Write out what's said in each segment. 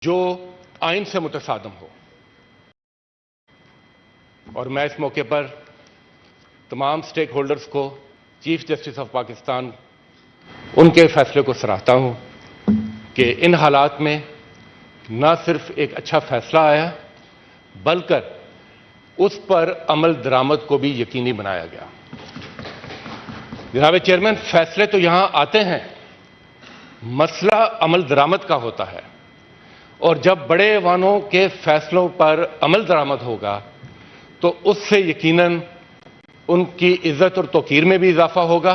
जो आइन से मुतसादम हो। और मैं इस मौके पर तमाम स्टेक होल्डर्स को, चीफ जस्टिस ऑफ पाकिस्तान, उनके फैसले को सराहता हूं कि इन हालात में न सिर्फ एक अच्छा फैसला आया बल्कि उस पर अमल दरामद को भी यकीनी बनाया गया। जनाब चेयरमैन, फैसले तो यहां आते हैं, मसला अमल दरामद का होता है। और जब बड़े ऐवानों के फैसलों पर अमल दरामद होगा तो उससे यकीनन उनकी इज्जत और तौकीर में भी इजाफा होगा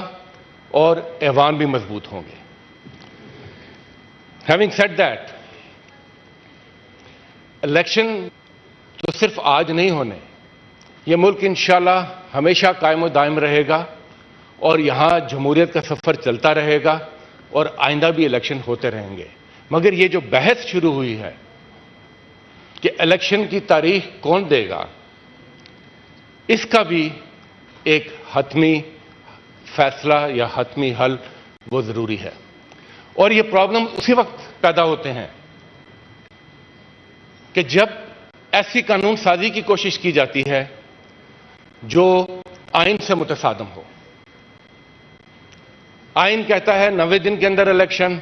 और ऐवान भी मजबूत होंगे। हैविंग सेड दैट, इलेक्शन तो सिर्फ आज नहीं होने, यह मुल्क इंशाअल्लाह हमेशा कायम व दायम रहेगा और यहां जमहूरियत का सफर चलता रहेगा और आइंदा भी इलेक्शन होते रहेंगे। मगर ये जो बहस शुरू हुई है कि इलेक्शन की तारीख कौन देगा, इसका भी एक हतमी फैसला या हतमी हल वो जरूरी है। और ये प्रॉब्लम उसी वक्त पैदा होते हैं कि जब ऐसी कानून साजी की कोशिश की जाती है जो आइन से मुतसादम हो। आइन कहता है 90 दिन के अंदर इलेक्शन,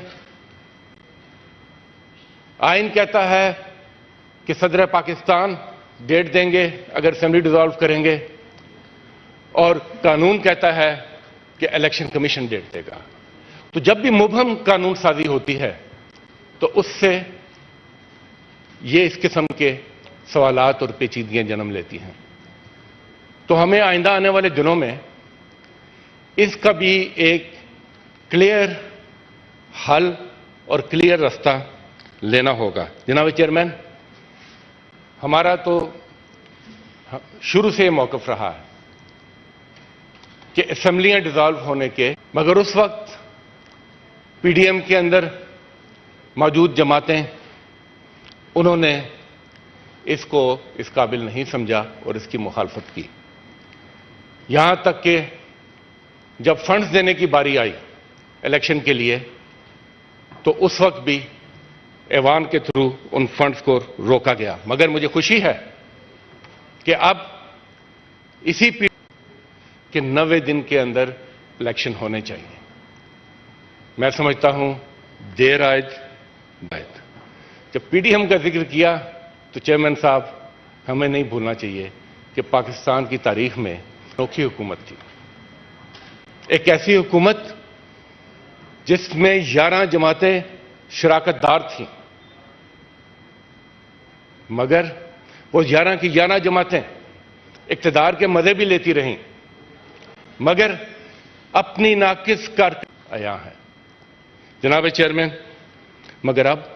आइन कहता है कि सदर पाकिस्तान डेट देंगे अगर असेंबली डिसॉल्व करेंगे, और कानून कहता है कि इलेक्शन कमीशन डेट देगा। तो जब भी मुबहम कानून साजी होती है तो उससे ये इस किस्म के सवालात और पेचीदगियां जन्म लेती हैं। तो हमें आइंदा आने वाले दिनों में इसका भी एक क्लियर हल और क्लियर रास्ता लेना होगा। जनाब चेयरमैन, हमारा तो शुरू से मौकफ रहा है कि असेंबलियां डिसॉल्व होने के, मगर उस वक्त पीडीएम के अंदर मौजूद जमातें, उन्होंने इसको इस काबिल नहीं समझा और इसकी मुखालफत की। यहां तक कि जब फंड्स देने की बारी आई इलेक्शन के लिए तो उस वक्त भी ऐवान के थ्रू उन फंड्स को रोका गया। मगर मुझे खुशी है कि अब इसी के 90 दिन के अंदर इलेक्शन होने चाहिए। मैं समझता हूं देर आयज बायद। जब पीडीएम का जिक्र किया तो चेयरमैन साहब, हमें नहीं भूलना चाहिए कि पाकिस्तान की तारीख में अनोखी हुकूमत थी। एक ऐसी हुकूमत जिसमें 11 जमातें शराकतदार थीं, मगर वो 11 की 11 जमातें इक्तदार के मजे भी लेती रहीं, मगर अपनी नाकिस कर आया है। जनाब चेयरमैन, मगर अब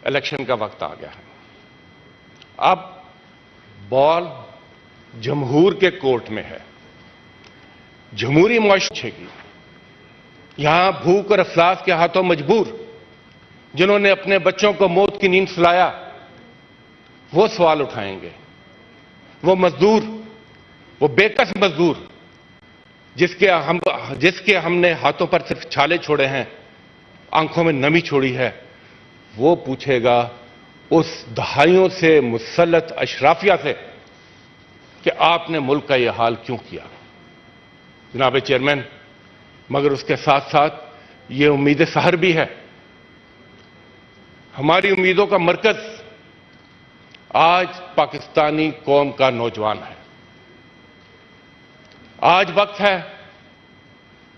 इलेक्शन का वक्त आ गया है। अब बॉल जमहूर के कोर्ट में है। जमहूरी मुआशरे यहां भूख और अफलास के हाथों मजबूर जिन्होंने अपने बच्चों को मौत की नींद सुलाया, वो सवाल उठाएंगे। वो मजदूर, वो बेकस मजदूर जिसके हमने हाथों पर सिर्फ छाले छोड़े हैं, आंखों में नमी छोड़ी है, वो पूछेगा उस दहाइयों से मुसल्लत अशराफिया से कि आपने मुल्क का यह हाल क्यों किया। जनाब चेयरमैन, मगर उसके साथ साथ ये उम्मीद सहर भी है। हमारी उम्मीदों का मरकज आज पाकिस्तानी कौम का नौजवान है। आज वक्त है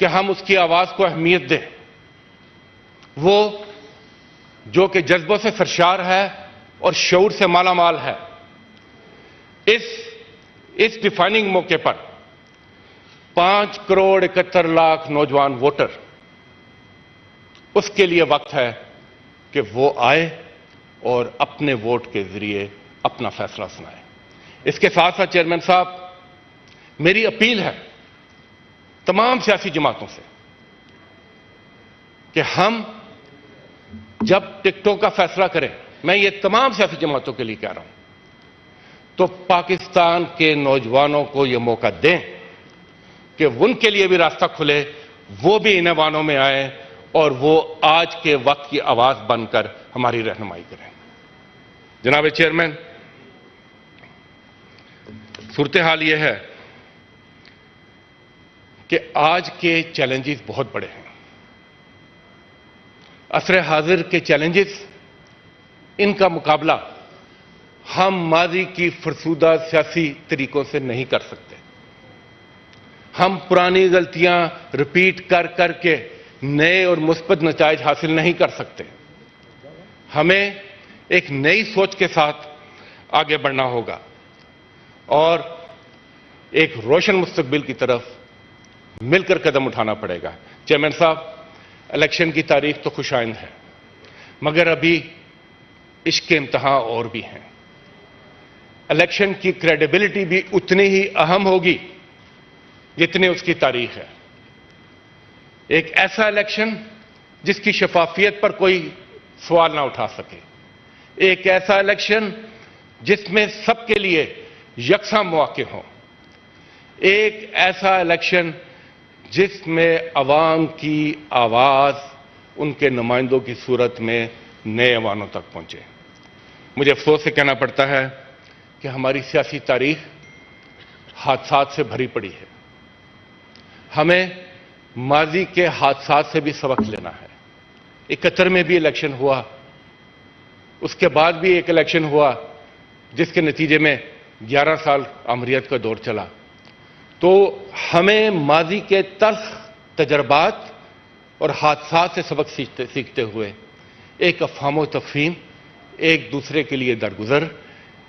कि हम उसकी आवाज को अहमियत दें। वो जो कि जज्बों से सरशार है और शऊर से मालामाल है। इस डिफाइनिंग मौके पर 5 करोड़ 71 लाख नौजवान वोटर, उसके लिए वक्त है कि वो आए और अपने वोट के जरिए अपना फैसला सुनाए। इसके साथ साथ चेयरमैन साहब, मेरी अपील है तमाम सियासी जमातों से कि हम जब टिकटों का फैसला करें, मैं ये तमाम सियासी जमातों के लिए कह रहा हूं, तो पाकिस्तान के नौजवानों को यह मौका दें कि उनके लिए भी रास्ता खुले, वो भी इन ऐवानों में आए और वो आज के वक्त की आवाज बनकर हमारी रहनुमाई करें। जनाब चेयरमैन, सूरत हाल यह है कि आज के चैलेंजेस बहुत बड़े हैं। असर हाजिर के चैलेंजेस, इनका मुकाबला हम माजी की फरसूदा सियासी तरीकों से नहीं कर सकते। हम पुरानी गलतियां रिपीट कर करके नए और मुस्बत नताइज हासिल नहीं कर सकते। हमें एक नई सोच के साथ आगे बढ़ना होगा और एक रोशन मुस्तकबिल की तरफ मिलकर कदम उठाना पड़ेगा। चेयरमैन साहब, इलेक्शन की तारीख तो खुशाइंद है, मगर अभी इसके इम्तहान और भी हैं। इलेक्शन की क्रेडिबिलिटी भी उतनी ही अहम होगी जितनी उसकी तारीख है। एक ऐसा इलेक्शन जिसकी शफाफियत पर कोई सवाल ना उठा सके, एक ऐसा इलेक्शन जिसमें सबके लिए यकसा मौके हों, एक ऐसा इलेक्शन जिसमें अवाम की आवाज उनके नुमाइंदों की सूरत में नए अवानों तक पहुंचे। मुझे अफसोस से कहना पड़ता है कि हमारी सियासी तारीख हादसात से भरी पड़ी है। हमें माजी के हादसात से भी सबक लेना है। 71 में भी इलेक्शन हुआ, उसके बाद भी एक इलेक्शन हुआ जिसके नतीजे में 11 साल आमरीत का दौर चला। तो हमें माजी के तल्ख तजर्बात और हादसात से सबक सीखते हुए एक अफ़हाम तफ़हीम, एक दूसरे के लिए दरगुजर,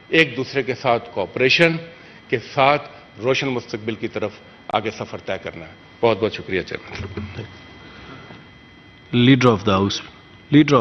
एक दूसरे के साथ कोऑपरेशन के साथ रोशन मुस्तकबिल की तरफ आगे सफर तय करना है। बहुत बहुत शुक्रिया chairman. Leader of the house, leader